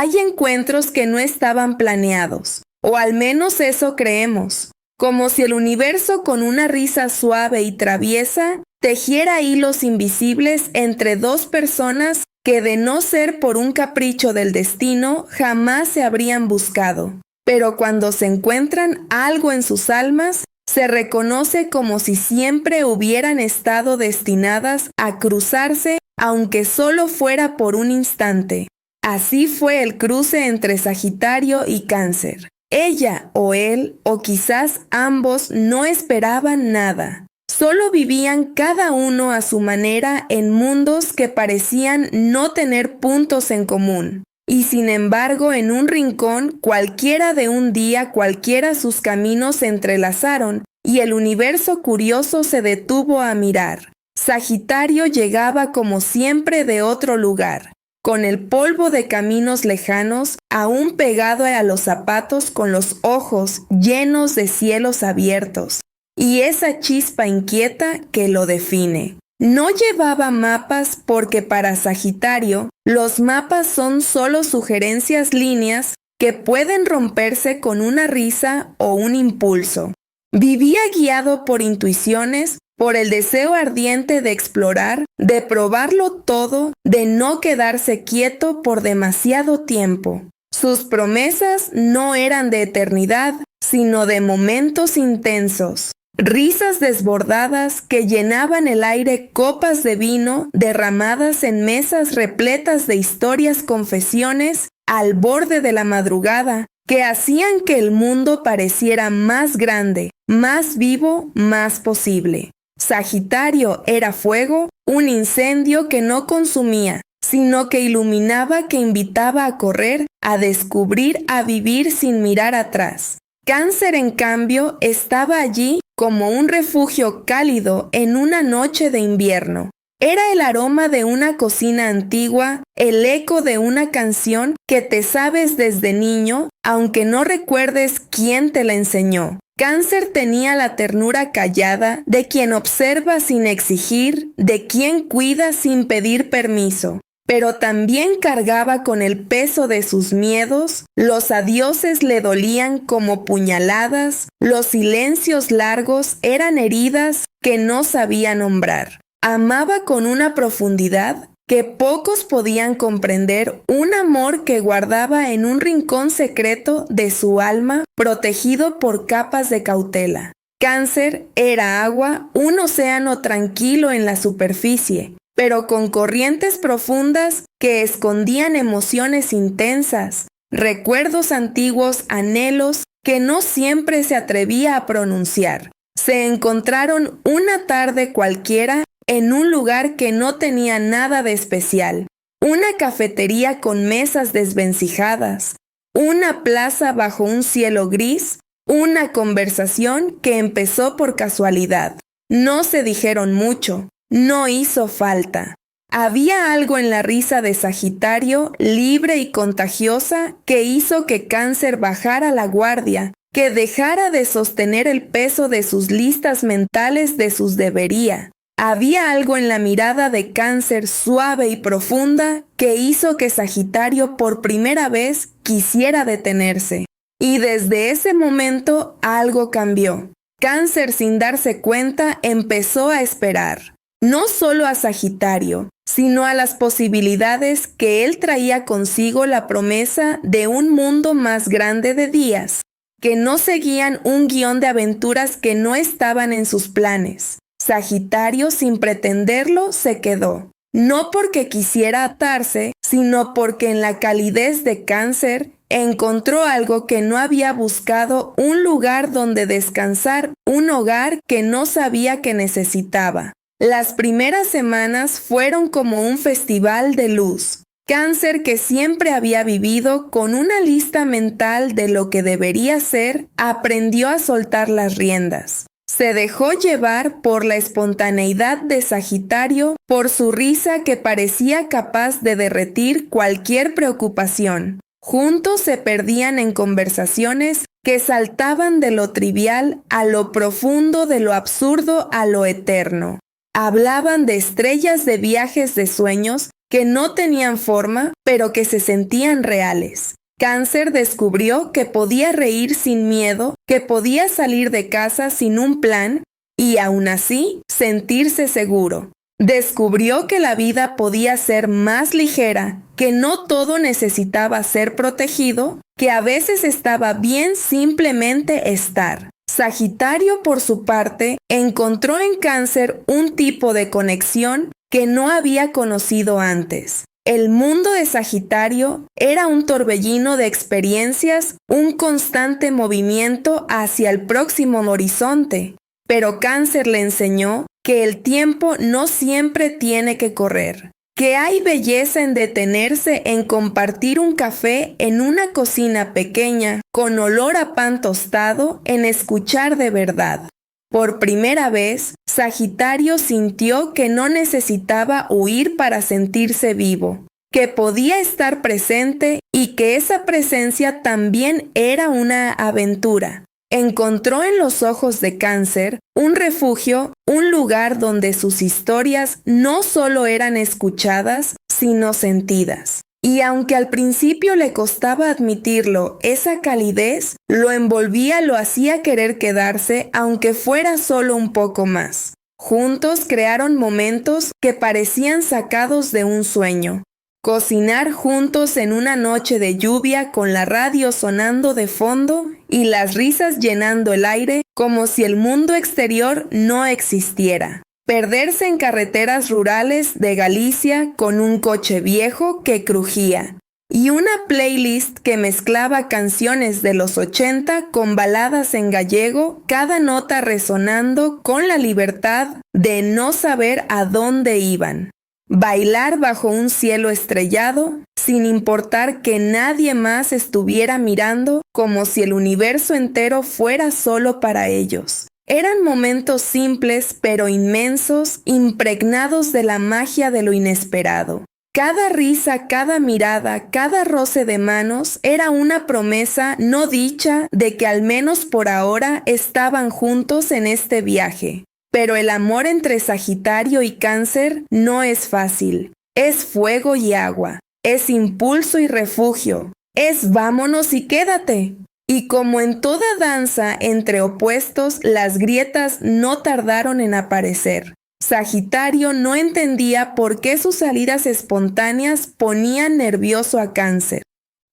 Hay encuentros que no estaban planeados, o al menos eso creemos, como si el universo con una risa suave y traviesa tejiera hilos invisibles entre dos personas que de no ser por un capricho del destino jamás se habrían buscado. Pero cuando se encuentran algo en sus almas, se reconoce como si siempre hubieran estado destinadas a cruzarse, aunque solo fuera por un instante. Así fue el cruce entre Sagitario y Cáncer. Ella o él, o quizás ambos, no esperaban nada. Solo vivían cada uno a su manera en mundos que parecían no tener puntos en común. Y sin embargo, en un rincón, cualquiera de un día, cualquiera sus caminos se entrelazaron, y el universo curioso se detuvo a mirar. Sagitario llegaba como siempre de otro lugar, con el polvo de caminos lejanos aún pegado a los zapatos, con los ojos llenos de cielos abiertos, y esa chispa inquieta que lo define. No llevaba mapas porque para Sagitario los mapas son solo sugerencias, líneas que pueden romperse con una risa o un impulso. Vivía guiado por intuiciones, por el deseo ardiente de explorar, de probarlo todo, de no quedarse quieto por demasiado tiempo. Sus promesas no eran de eternidad, sino de momentos intensos. Risas desbordadas que llenaban el aire, copas de vino derramadas en mesas repletas de historias, confesiones al borde de la madrugada, que hacían que el mundo pareciera más grande, más vivo, más posible. Sagitario era fuego, un incendio que no consumía, sino que iluminaba, que invitaba a correr, a descubrir, a vivir sin mirar atrás. Cáncer, en cambio, estaba allí como un refugio cálido en una noche de invierno. Era el aroma de una cocina antigua, el eco de una canción que te sabes desde niño, aunque no recuerdes quién te la enseñó. Cáncer tenía la ternura callada de quien observa sin exigir, de quien cuida sin pedir permiso. Pero también cargaba con el peso de sus miedos, los adioses le dolían como puñaladas, los silencios largos eran heridas que no sabía nombrar. Amaba con una profundidad que pocos podían comprender, un amor que guardaba en un rincón secreto de su alma, protegido por capas de cautela. Cáncer era agua, un océano tranquilo en la superficie, pero con corrientes profundas que escondían emociones intensas, recuerdos antiguos, anhelos que no siempre se atrevía a pronunciar. Se encontraron una tarde cualquiera en un lugar que no tenía nada de especial, una cafetería con mesas desvencijadas, una plaza bajo un cielo gris, una conversación que empezó por casualidad. No se dijeron mucho. No hizo falta. Había algo en la risa de Sagitario, libre y contagiosa, que hizo que Cáncer bajara la guardia, que dejara de sostener el peso de sus listas mentales, de sus debería. Había algo en la mirada de Cáncer suave y profunda que hizo que Sagitario por primera vez quisiera detenerse. Y desde ese momento algo cambió. Cáncer, sin darse cuenta, empezó a esperar. No solo a Sagitario, sino a las posibilidades que él traía consigo, la promesa de un mundo más grande de días, que no seguían un guión de aventuras que no estaban en sus planes. Sagitario, sin pretenderlo, se quedó. No porque quisiera atarse, sino porque en la calidez de Cáncer encontró algo que no había buscado, un lugar donde descansar, un hogar que no sabía que necesitaba. Las primeras semanas fueron como un festival de luz. Cáncer, que siempre había vivido con una lista mental de lo que debería ser, aprendió a soltar las riendas. Se dejó llevar por la espontaneidad de Sagitario, por su risa que parecía capaz de derretir cualquier preocupación. Juntos se perdían en conversaciones que saltaban de lo trivial a lo profundo, de lo absurdo a lo eterno. Hablaban de estrellas, de viajes, de sueños, que no tenían forma, pero que se sentían reales. Cáncer descubrió que podía reír sin miedo, que podía salir de casa sin un plan y aún así sentirse seguro. Descubrió que la vida podía ser más ligera, que no todo necesitaba ser protegido, que a veces estaba bien simplemente estar. Sagitario, por su parte, encontró en Cáncer un tipo de conexión que no había conocido antes. El mundo de Sagitario era un torbellino de experiencias, un constante movimiento hacia el próximo horizonte. Pero Cáncer le enseñó que el tiempo no siempre tiene que correr, que hay belleza en detenerse, en compartir un café en una cocina pequeña, con olor a pan tostado, en escuchar de verdad. Por primera vez, Sagitario sintió que no necesitaba huir para sentirse vivo, que podía estar presente y que esa presencia también era una aventura. Encontró en los ojos de Cáncer un refugio, un lugar donde sus historias no solo eran escuchadas, sino sentidas. Y aunque al principio le costaba admitirlo, esa calidez lo envolvía, lo hacía querer quedarse, aunque fuera solo un poco más. Juntos crearon momentos que parecían sacados de un sueño. Cocinar juntos en una noche de lluvia con la radio sonando de fondo y las risas llenando el aire como si el mundo exterior no existiera. Perderse en carreteras rurales de Galicia con un coche viejo que crujía y una playlist que mezclaba canciones de los 80 con baladas en gallego, cada nota resonando con la libertad de no saber a dónde iban. Bailar bajo un cielo estrellado, sin importar que nadie más estuviera mirando, como si el universo entero fuera solo para ellos. Eran momentos simples pero inmensos, impregnados de la magia de lo inesperado. Cada risa, cada mirada, cada roce de manos era una promesa no dicha de que al menos por ahora estaban juntos en este viaje. Pero el amor entre Sagitario y Cáncer no es fácil. Es fuego y agua. Es impulso y refugio. Es vámonos y quédate. Y como en toda danza entre opuestos, las grietas no tardaron en aparecer. Sagitario no entendía por qué sus salidas espontáneas ponían nervioso a Cáncer.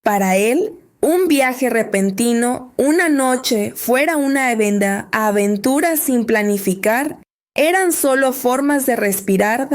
Para él, un viaje repentino, una noche fuera una aventura sin planificar, eran solo formas de respirar,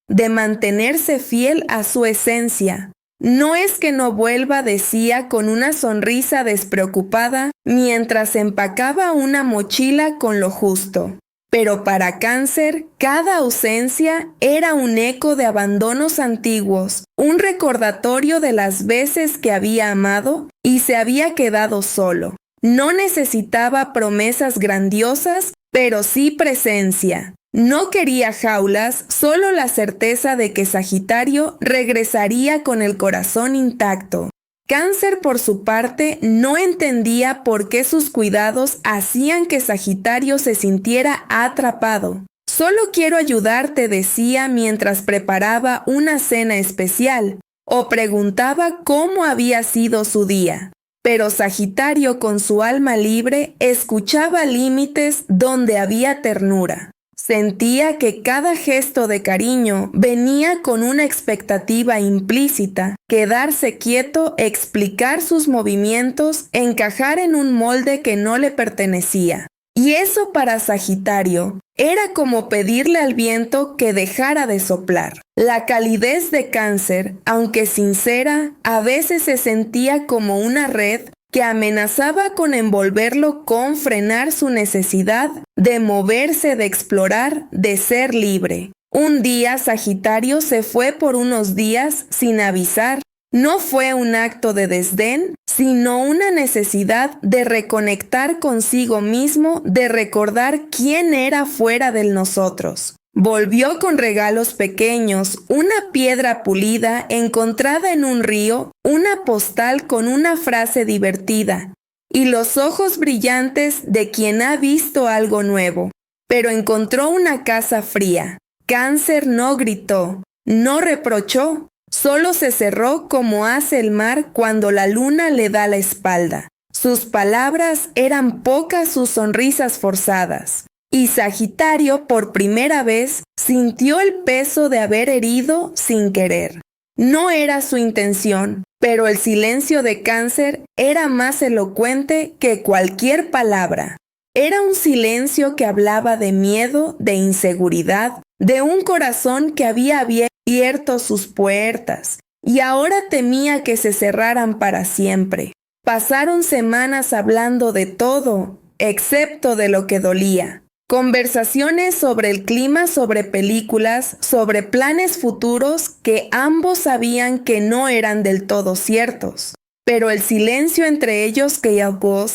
de mantenerse fiel a su esencia. No es que no vuelva, decía con una sonrisa despreocupada mientras empacaba una mochila con lo justo. Pero para Cáncer, cada ausencia era un eco de abandonos antiguos, un recordatorio de las veces que había amado y se había quedado solo. No necesitaba promesas grandiosas, pero sí presencia. No quería jaulas, solo la certeza de que Sagitario regresaría con el corazón intacto. Cáncer, por su parte, no entendía por qué sus cuidados hacían que Sagitario se sintiera atrapado. Solo quiero ayudarte, decía mientras preparaba una cena especial, o preguntaba cómo había sido su día. Pero Sagitario, con su alma libre, escuchaba límites donde había ternura. Sentía que cada gesto de cariño venía con una expectativa implícita, quedarse quieto, explicar sus movimientos, encajar en un molde que no le pertenecía. Y eso para Sagitario era como pedirle al viento que dejara de soplar. La calidez de Cáncer, aunque sincera, a veces se sentía como una red que amenazaba con envolverlo, con frenar su necesidad de moverse, de explorar, de ser libre. Un día Sagitario se fue por unos días sin avisar. No fue un acto de desdén, sino una necesidad de reconectar consigo mismo, de recordar quién era fuera de nosotros. Volvió con regalos pequeños, una piedra pulida encontrada en un río, una postal con una frase divertida, y los ojos brillantes de quien ha visto algo nuevo. Pero encontró una casa fría. Cáncer no gritó, no reprochó, Solo se cerró como hace el mar cuando la luna le da la espalda. Sus palabras eran pocas, sus sonrisas forzadas. Y Sagitario, por primera vez, sintió el peso de haber herido sin querer. No era su intención, pero el silencio de Cáncer era más elocuente que cualquier palabra. Era un silencio que hablaba de miedo, de inseguridad, de un corazón que había abierto sus puertas y ahora temía que se cerraran para siempre. Pasaron semanas hablando de todo, excepto de lo que dolía. Conversaciones sobre el clima, sobre películas, sobre planes futuros que ambos sabían que no eran del todo ciertos. Pero el silencio entre ellos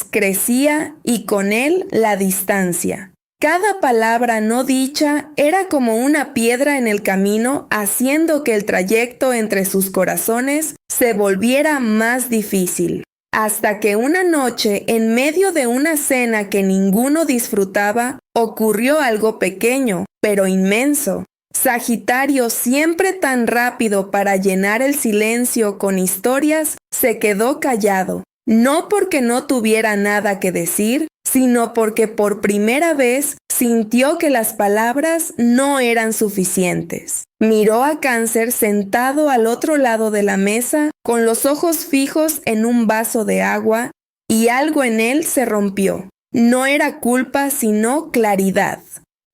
crecía y con él la distancia. Cada palabra no dicha era como una piedra en el camino, haciendo que el trayecto entre sus corazones se volviera más difícil. Hasta que una noche, en medio de una cena que ninguno disfrutaba, ocurrió algo pequeño, pero inmenso. Sagitario, siempre tan rápido para llenar el silencio con historias, se quedó callado, no porque no tuviera nada que decir, sino porque por primera vez sintió que las palabras no eran suficientes. Miró a Cáncer sentado al otro lado de la mesa, con los ojos fijos en un vaso de agua, y algo en él se rompió. No era culpa, sino claridad.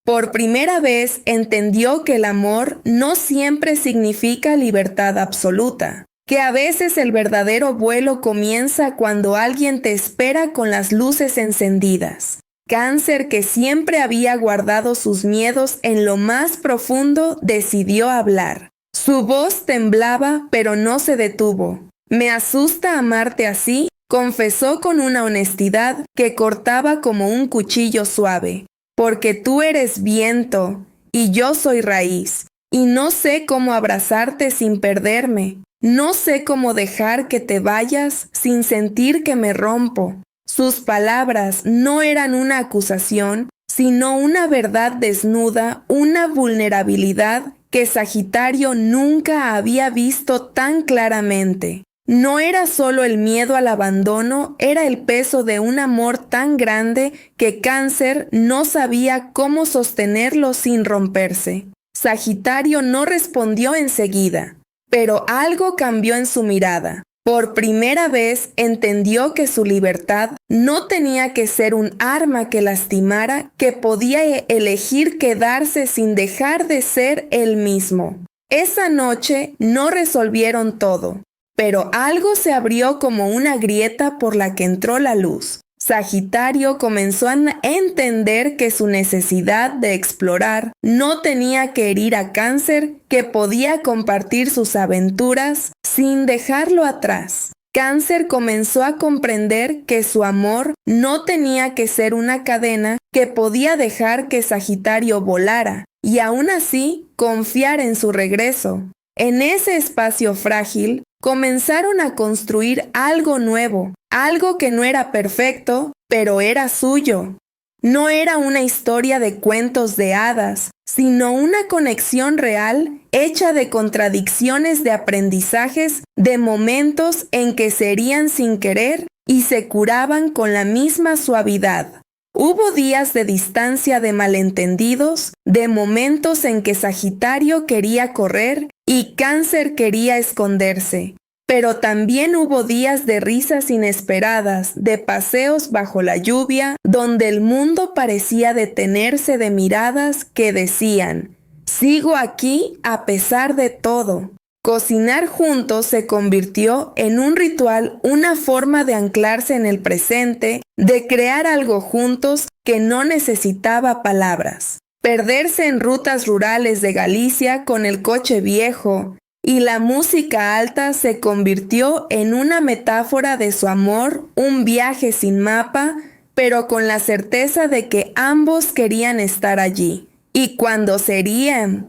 Por primera vez entendió que el amor no siempre significa libertad absoluta, que a veces el verdadero vuelo comienza cuando alguien te espera con las luces encendidas. Cáncer, que siempre había guardado sus miedos en lo más profundo, decidió hablar. Su voz temblaba, pero no se detuvo. «Me asusta amarte así», confesó con una honestidad que cortaba como un cuchillo suave. «Porque tú eres viento y yo soy raíz, y no sé cómo abrazarte sin perderme. No sé cómo dejar que te vayas sin sentir que me rompo». Sus palabras no eran una acusación, sino una verdad desnuda, una vulnerabilidad que Sagitario nunca había visto tan claramente. No era solo el miedo al abandono, era el peso de un amor tan grande que Cáncer no sabía cómo sostenerlo sin romperse. Sagitario no respondió enseguida, pero algo cambió en su mirada. Por primera vez entendió que su libertad no tenía que ser un arma que lastimara, que podía elegir quedarse sin dejar de ser él mismo. Esa noche no resolvieron todo, pero algo se abrió como una grieta por la que entró la luz. Sagitario comenzó a entender que su necesidad de explorar no tenía que herir a Cáncer, que podía compartir sus aventuras sin dejarlo atrás. Cáncer comenzó a comprender que su amor no tenía que ser una cadena que podía dejar que Sagitario volara, y aún así confiar en su regreso. En ese espacio frágil, comenzaron a construir algo nuevo, algo que no era perfecto, pero era suyo. No era una historia de cuentos de hadas, sino una conexión real hecha de contradicciones, de aprendizajes, de momentos en que se herían sin querer y se curaban con la misma suavidad. Hubo días de distancia, de malentendidos, de momentos en que Sagitario quería correr y Cáncer quería esconderse. Pero también hubo días de risas inesperadas, de paseos bajo la lluvia, donde el mundo parecía detenerse, de miradas que decían: «Sigo aquí a pesar de todo». Cocinar juntos se convirtió en un ritual, una forma de anclarse en el presente, de crear algo juntos que no necesitaba palabras. Perderse en rutas rurales de Galicia con el coche viejo y la música alta se convirtió en una metáfora de su amor, un viaje sin mapa, pero con la certeza de que ambos querían estar allí. Y cuando serían,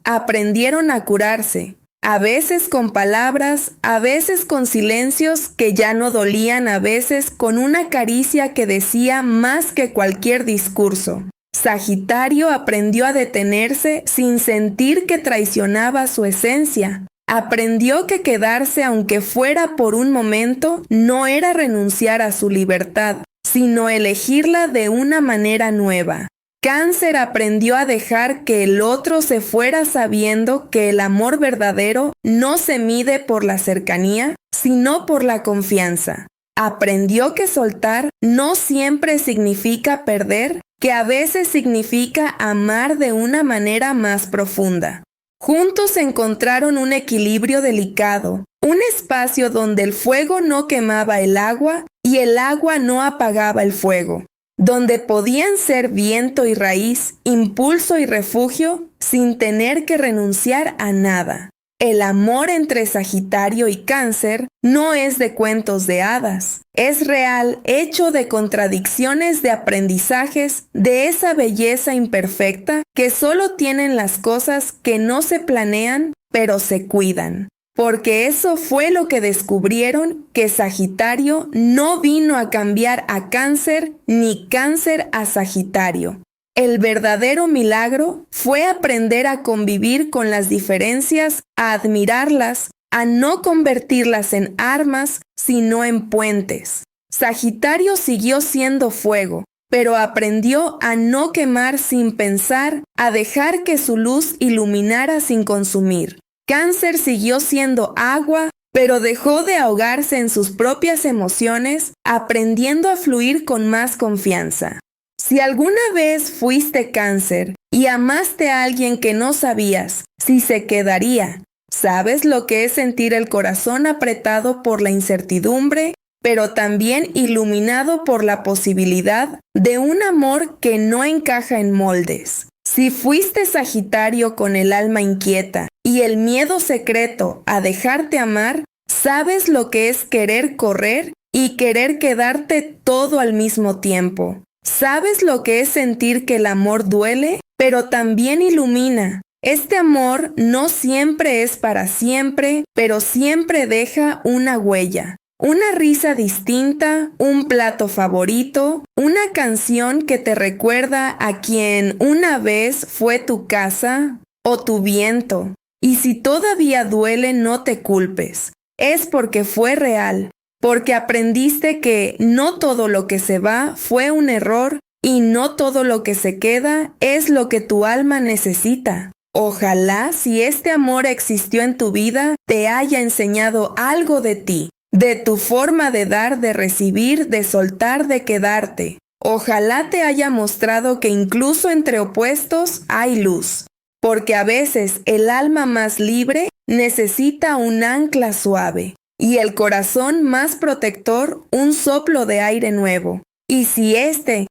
aprendieron a curarse, a veces con palabras, a veces con silencios que ya no dolían, a veces con una caricia que decía más que cualquier discurso. Sagitario aprendió a detenerse sin sentir que traicionaba su esencia. Aprendió que quedarse, aunque fuera por un momento, no era renunciar a su libertad, sino elegirla de una manera nueva. Cáncer aprendió a dejar que el otro se fuera sabiendo que el amor verdadero no se mide por la cercanía, sino por la confianza. Aprendió que soltar no siempre significa perder, que a veces significa amar de una manera más profunda. Juntos encontraron un equilibrio delicado, un espacio donde el fuego no quemaba el agua y el agua no apagaba el fuego, donde podían ser viento y raíz, impulso y refugio, sin tener que renunciar a nada. El amor entre Sagitario y Cáncer no es de cuentos de hadas, es real, hecho de contradicciones, de aprendizajes, de esa belleza imperfecta que solo tienen las cosas que no se planean, pero se cuidan. Porque eso fue lo que descubrieron, que Sagitario no vino a cambiar a Cáncer, ni Cáncer a Sagitario. El verdadero milagro fue aprender a convivir con las diferencias, a admirarlas, a no convertirlas en armas, sino en puentes. Sagitario siguió siendo fuego, pero aprendió a no quemar sin pensar, a dejar que su luz iluminara sin consumir. Cáncer siguió siendo agua, pero dejó de ahogarse en sus propias emociones, aprendiendo a fluir con más confianza. Si alguna vez fuiste Cáncer y amaste a alguien que no sabías si se quedaría, ¿sabes lo que es sentir el corazón apretado por la incertidumbre, pero también iluminado por la posibilidad de un amor que no encaja en moldes? Si fuiste Sagitario con el alma inquieta y el miedo secreto a dejarte amar, ¿sabes lo que es querer correr y querer quedarte todo al mismo tiempo? ¿Sabes lo que es sentir que el amor duele, pero también ilumina? Este amor no siempre es para siempre, pero siempre deja una huella. Una risa distinta, un plato favorito, una canción que te recuerda a quien una vez fue tu casa o tu viento. Y si todavía duele, no te culpes. Es porque fue real. Porque aprendiste que no todo lo que se va fue un error y no todo lo que se queda es lo que tu alma necesita. Ojalá, si este amor existió en tu vida, te haya enseñado algo de ti, de tu forma de dar, de recibir, de soltar, de quedarte. Ojalá te haya mostrado que incluso entre opuestos hay luz, porque a veces el alma más libre necesita un ancla suave. Y el corazón más protector, un soplo de aire nuevo. Y si este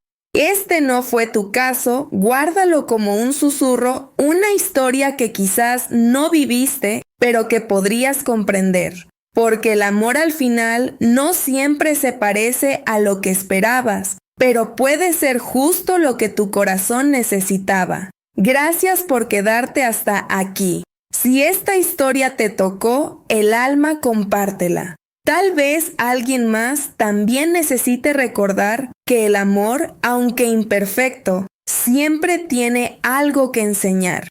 no fue tu caso, guárdalo como un susurro, una historia que quizás no viviste, pero que podrías comprender. Porque el amor al final no siempre se parece a lo que esperabas, pero puede ser justo lo que tu corazón necesitaba. Gracias por quedarte hasta aquí. Si esta historia te tocó el alma, compártela. Tal vez alguien más también necesite recordar que el amor, aunque imperfecto, siempre tiene algo que enseñar.